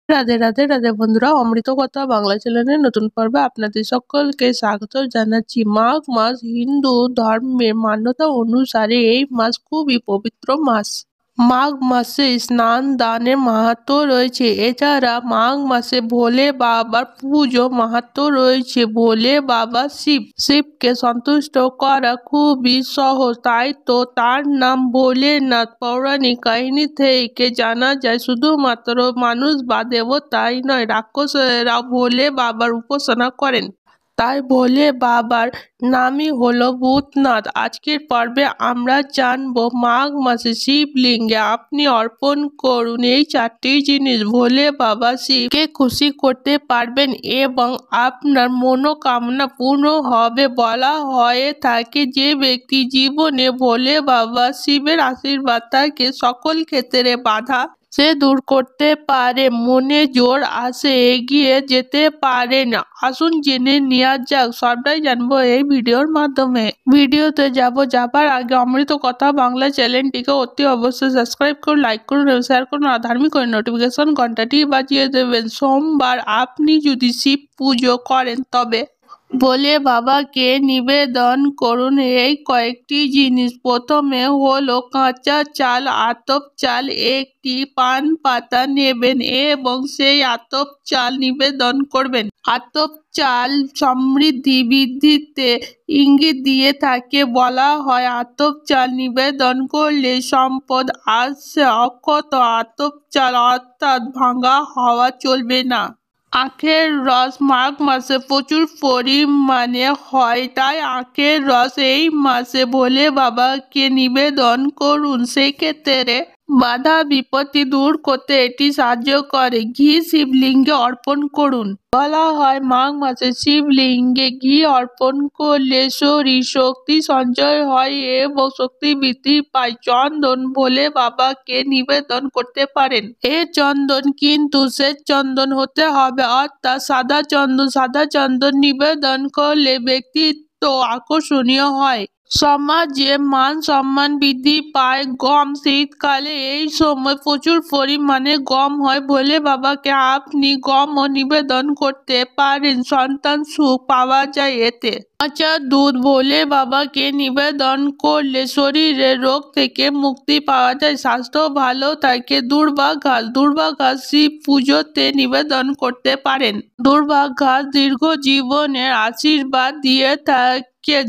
রাধে রাধে রাধে বন্ধুরা, অমৃত কথা বাংলা চ্যানেলের নতুন পর্বে আপনাদের সকলকে স্বাগত জানাচ্ছি। মাঘ মাস হিন্দু ধর্মের মান্যতা অনুসারে এই মাস খুবই পবিত্র মাস। মাঘ মাসে স্নান দানের মাহাত্ম্য রয়েছে। এছাড়া মাঘ মাসে ভোলে বাবার পুজো মাহাত্ম্য রয়েছে। ভোলে বাবা শিবকে সন্তুষ্ট করা খুবই সহজ, তাই তো তার নাম ভোলেনাথ। পৌরাণিক কাহিনী থেকে জানা যায় শুধুমাত্র মানুষ বা দেবতাই নয়, রাক্ষসেরাও ভোলে বাবার উপাসনা করেন। তাই ভোলে বাবার নামই হলো ভূতনাথ। আজকের পর্বে আমরা জানবো মাঘ মাসে শিবলিঙ্গে আপনি অর্পণ করুন এই 4টি জিনিস। ভোলে বাবা শিবকে খুশি করতে পারবেন এবং আপনার মনোকামনা পূর্ণ হবে। বলা হয়ে থাকে যে ব্যক্তি জীবনে ভোলে বাবা শিবের আশীর্বাদ থাকে, সকল ক্ষেত্রে বাধা সে দূর করতে পারে, মনে জোর আসে এগিয়ে যেতে পারেন। আসুন জেনে নেওয়া যাক, সবটাই জানবো এই ভিডিওর মাধ্যমে। ভিডিওতে যাবার আগে অমৃত কথা বাংলা চ্যানেলটিকে অতি অবশ্যই সাবস্ক্রাইব করুন, লাইক করুন এবং শেয়ার করুন আর ধার্মিক নোটিফিকেশন ঘন্টাটি বাজিয়ে দেবেন। সোমবার আপনি যদি শিব পুজো করেন তবে ভোলে বাবাকে নিবেদন করুন এই কয়েকটি জিনিস। প্রথমে হলো কাঁচা চাল, আতপ চাল। একটি পান পাতা নেবেন এবং সেই আতপ চাল নিবেদন করবেন। আতপ চাল সমৃদ্ধি বৃদ্ধিতে ইঙ্গিত দিয়ে থাকে। বলা হয় আতপ চাল নিবেদন করলে সম্পদ আসে। অক্ষত আতপ চাল অর্থাৎ ভাঙা হওয়া চলবে না। আখের রস মাঘ মাসে প্রচুর পরিমাণে হয়, তাই আখের রস এই মাসে ভোলে বাবাকে নিবেদন করুন। সেক্ষেত্রে বাধা বিপত্তি দূর করতে এটি সাহায্য করে। ঘি শিবলিঙ্গে অর্পণ করুন। বলা হয় মাঘ মাসে শিবলিঙ্গে ঘি অর্পণ করলে শরীর শক্তি সঞ্চয় হয় এবং শক্তি বৃদ্ধি পায়। চন্দন ভোলে বাবাকে নিবেদন করতে পারেন। এ চন্দন কিন্তু শ্বেত চন্দন হতে হবে, অর্থাৎ সাদা চন্দন নিবেদন করলে ব্যক্তিত্ব আকর্ষণীয় হয়, সমাজে মান সম্মান বৃদ্ধি পায়। গম শীতকালে এই সময় প্রচুর পরিমাণে গম হয়। ভোলে বাবাকে আপনি গমও নিবেদন করতে পারেন, সন্তান সুখ পাওয়া যায় এতে। কাঁচা দুধ ভোলে বাবাকে নিবেদন করলে শরীরের রোগ থেকে মুক্তি পাওয়া যায়, স্বাস্থ্য ভালো থাকে। দুর্বা ঘাস শিব পুজোতে নিবেদন করতে পারেন। দুর্বা ঘাস দীর্ঘ জীবনের আশীর্বাদ দিয়ে থাকে।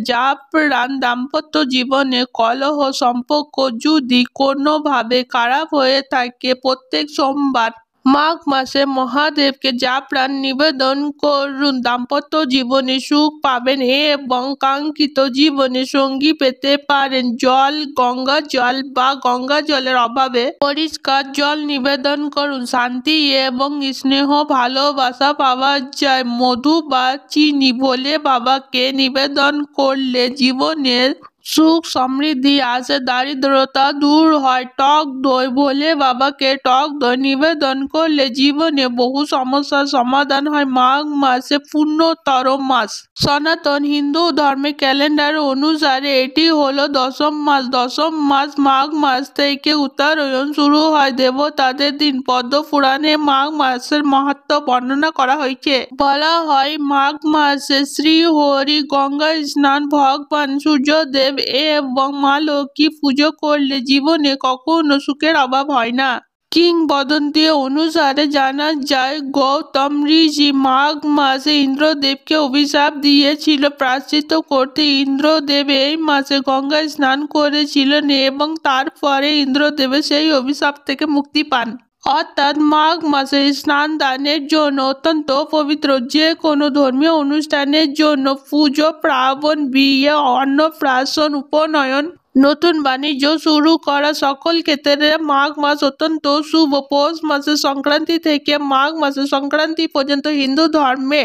জাফরান দাম্পত্য জীবনে কলহ সম্পর্ক যদি কোনোভাবে খারাপ হয়ে থাকে, প্রত্যেক সোমবার মাঘ মাসে মহাদেবকে জাফরান নিবেদন করুন। দাম্পত্য জীবনে সুখ পাবেন এবং কাঙ্ক্ষিত জীবনে সঙ্গী পেতে পারেন। জল গঙ্গা জল বা গঙ্গা জলের অভাবে পরিষ্কার জল নিবেদন করুন। শান্তি এবং স্নেহ ভালোবাসা পাওয়া যায়। মধু বা চিনি ভোলে বাবাকে নিবেদন করলে জীবনের সুখ সমৃদ্ধি আসে, দারিদ্রতা দূর হয়। টক দই ভোলে বাবাকে টক দই নিবেদন করলে জীবনে বহু সমস্যার সমাধান হয়। মাঘ মাসে পূর্ণতর মাস। সনাতন হিন্দু ধর্মের ক্যালেন্ডার অনুসারে এটি হলো দশম মাস। মাঘ মাস থেকে উত্তরায়ণ শুরু হয়, দেবতাদের দিন। পদ্ম পুরাণে মাঘ মাসের মাহাত্ম্য বর্ণনা করা হয়েছে। বলা হয় মাঘ মাসে শ্রী হরি গঙ্গা স্নান, ভগবান সূর্যদেব এবং মা লক্ষ্মী পুজো করলে জীবনে কখনো সুখের অভাব হয় না। কিংবদন্তি অনুসারে জানা যায় গৌতম ঋষি মাঘ মাসে ইন্দ্রদেবকে অভিশাপ দিয়েছিল। প্রায়শ্চিত্ত করতে ইন্দ্রদেব এই মাসে গঙ্গায় স্নান করেছিলেন এবং তারপরে ইন্দ্রদেবের সেই অভিশাপ থেকে মুক্তি পান। অর্থাৎ মাঘ মাসে স্নান দানের জন্য অত্যন্ত পবিত্র। যে কোনো ধর্মীয় অনুষ্ঠানের জন্য, পুজো পার্বণ, বিয়ে, অন্নপ্রাশন, উপনয়ন, নতুন বাণিজ্য শুরু করা, সকল ক্ষেত্রে মাঘ মাস অত্যন্ত শুভ। পৌষ মাসের সংক্রান্তি থেকে মাঘ মাসের সংক্রান্তি পর্যন্ত হিন্দু ধর্মে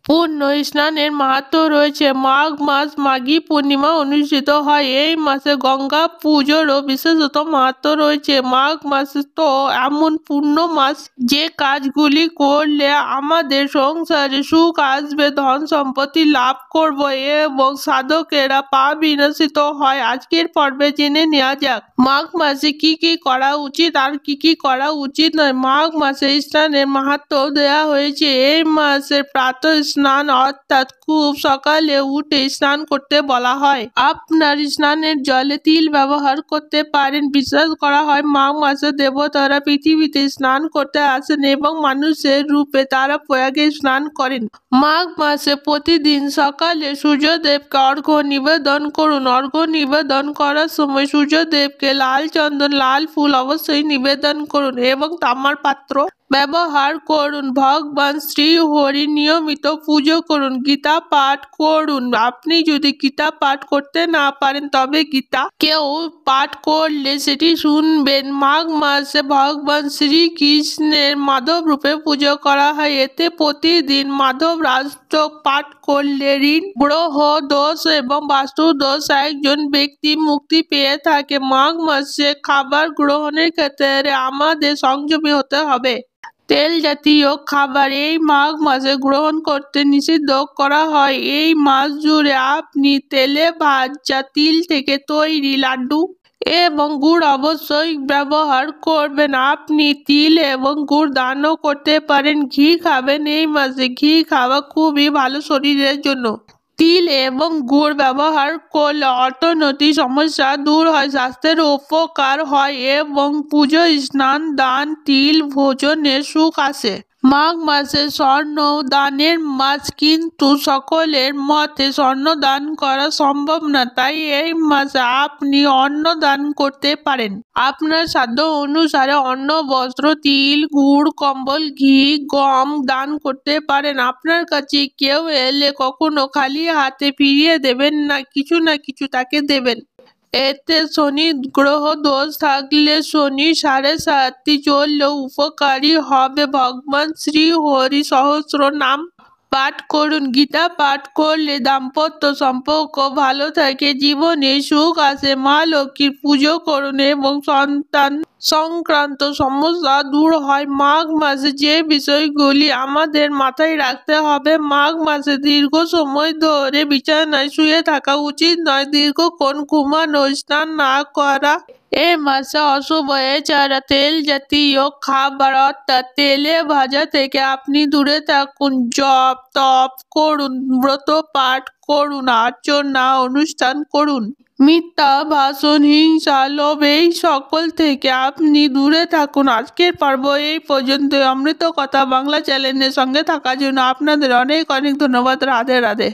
পূর্ণ স্নানের মাহাত্ম্য রয়েছে। মাঘ মাস মাঘী পূর্ণিমা অনুষ্ঠিত হয়। এই মাসে গঙ্গা পুজোরও বিশেষত মাহাত্ম্য রয়েছে। মাঘ মাস তো এমন পূর্ণ মাস যে কাজগুলি করলে আমাদের সংসারে সুখ আসবে, ধন সম্পত্তি লাভ করব এবং সাধকেরা পাপ বিনাশিত হয়। আজকের পর্বে জেনে নেওয়া যাক মাঘ মাসে কি কি করা উচিত আর কি কি করা উচিত নয়। মাঘ মাসে স্নানের মাহাত্ম্য দেওয়া হয়েছে। এই মাসের প্রাতঃ স্নান অর্থাৎ খুব সকালে উঠে স্নান করতে বলা হয়। আপনার স্নানের জলে তিল ব্যবহার করতে পারেন। বিশ্বাস করা হয় মাঘ মাসে দেবতারা পৃথিবীতে স্নান করতে আসেন এবং মানুষের রূপে তারা প্রয়াগে স্নান করেন। মাঘ মাসে প্রতিদিন সকালে সূর্যদেবকে অর্ঘ্য নিবেদন করুন। অর্ঘ্য নিবেদন করার সময় সূর্যদেবকে লাল চন্দন লাল ফুল অবশ্যই নিবেদন করুন এবং তামার পাত্র ব্যবহার করুন। ভগবান শ্রী হরি নিয়মিত পুজো করুন। গীতা পাঠ করুন। আপনি যদি গীতা পাঠ করতে না পারেন তবে গীতা কেউ পাঠ করলে সেটি শুনবেন। মাঘ মাসে ভগবান শ্রীকৃষ্ণের মাধব রূপে পুজো করা হয়। এতে প্রতিদিন মাধব রাষ্ট্রক পাঠ করলে ঋণ, গ্রহ দোষ এবং বাস্তু দোষ একজন ব্যক্তি মুক্তি পেয়ে থাকে। মাঘ মাসে খাবার গ্রহণের ক্ষেত্রে আমাদের সংযমী হতে হবে। তেল জাতীয় খাবার এই মাঘ মাসে গ্রহণ করতে নিষিদ্ধ করা হয়। এই মাস জুড়ে আপনি তেলে ভাজা তিল থেকে তৈরি লাড্ডু এবং গুড় অবশ্যই ব্যবহার করবেন। আপনি তিল এবং গুড় দানও করতে পারেন। ঘি খাবেন। এই মাসে ঘি খাওয়া খুবই ভালো শরীরের জন্য। তিল এবং গুড় ব্যবহার করলে অর্থনৈতিক সমস্যা দূর হয়, স্বাস্থ্যের উপকার হয় এবং পুজো স্নান দান তিল ভোজনে সুখ আসে। মাঘ মাসে স্বর্ণ দানের মাস, কিন্তু সকলের মতে স্বর্ণ দান করা সম্ভব না, তাই এই মাসে আপনি অন্ন দান করতে পারেন। আপনার সাধ্য অনুসারে অন্ন, বস্ত্র, তিল, গুড়, কম্বল, ঘি, গম দান করতে পারেন। আপনার কাছে কেউ এলে কখনো খালি হাতে ফিরিয়ে দেবেন না, কিছু না কিছু তাকে দেবেন। এতে শনি গ্রহ দোষ থাকলে শনি 7.5 চললেও উপকারী হবে। ভগবান শ্রী হরি সহস্র নাম পাঠ করুন। গীতা পাঠ করলে দাম্পত্য সম্পর্ক ভালো থাকে, জীবনে সুখ আসে। মা লক্ষ্মীর পুজো করুন এবং সন্তান সংক্রান্ত সমস্যা দূর হয়। মাঘ মাসে যে বিষয়গুলি আমাদের মাথায় রাখতে হবে। মাঘ মাসে দীর্ঘ সময় ধরে বিছানায় শুয়ে থাকা উচিত নয়। দীর্ঘক্ষণ ঘুমানো, স্নান না করা এ মাসে অশুভ। এছাড়া তেল জাতীয় খাবার অর্থাৎ তেলে ভাজা থেকে আপনি দূরে থাকুন। জপ তপ করুন, ব্রত পাঠ করুন, আর্চনা অনুষ্ঠান করুন। মিথ্যা ভাষণ, হিংসা, লোভ এই সকল থেকে আপনি দূরে থাকুন। আজকের পর্ব এই পর্যন্ত। অমৃত কথা বাংলা চ্যানেলের সঙ্গে থাকার জন্য আপনাদের অনেক অনেক ধন্যবাদ। রাধে রাধে।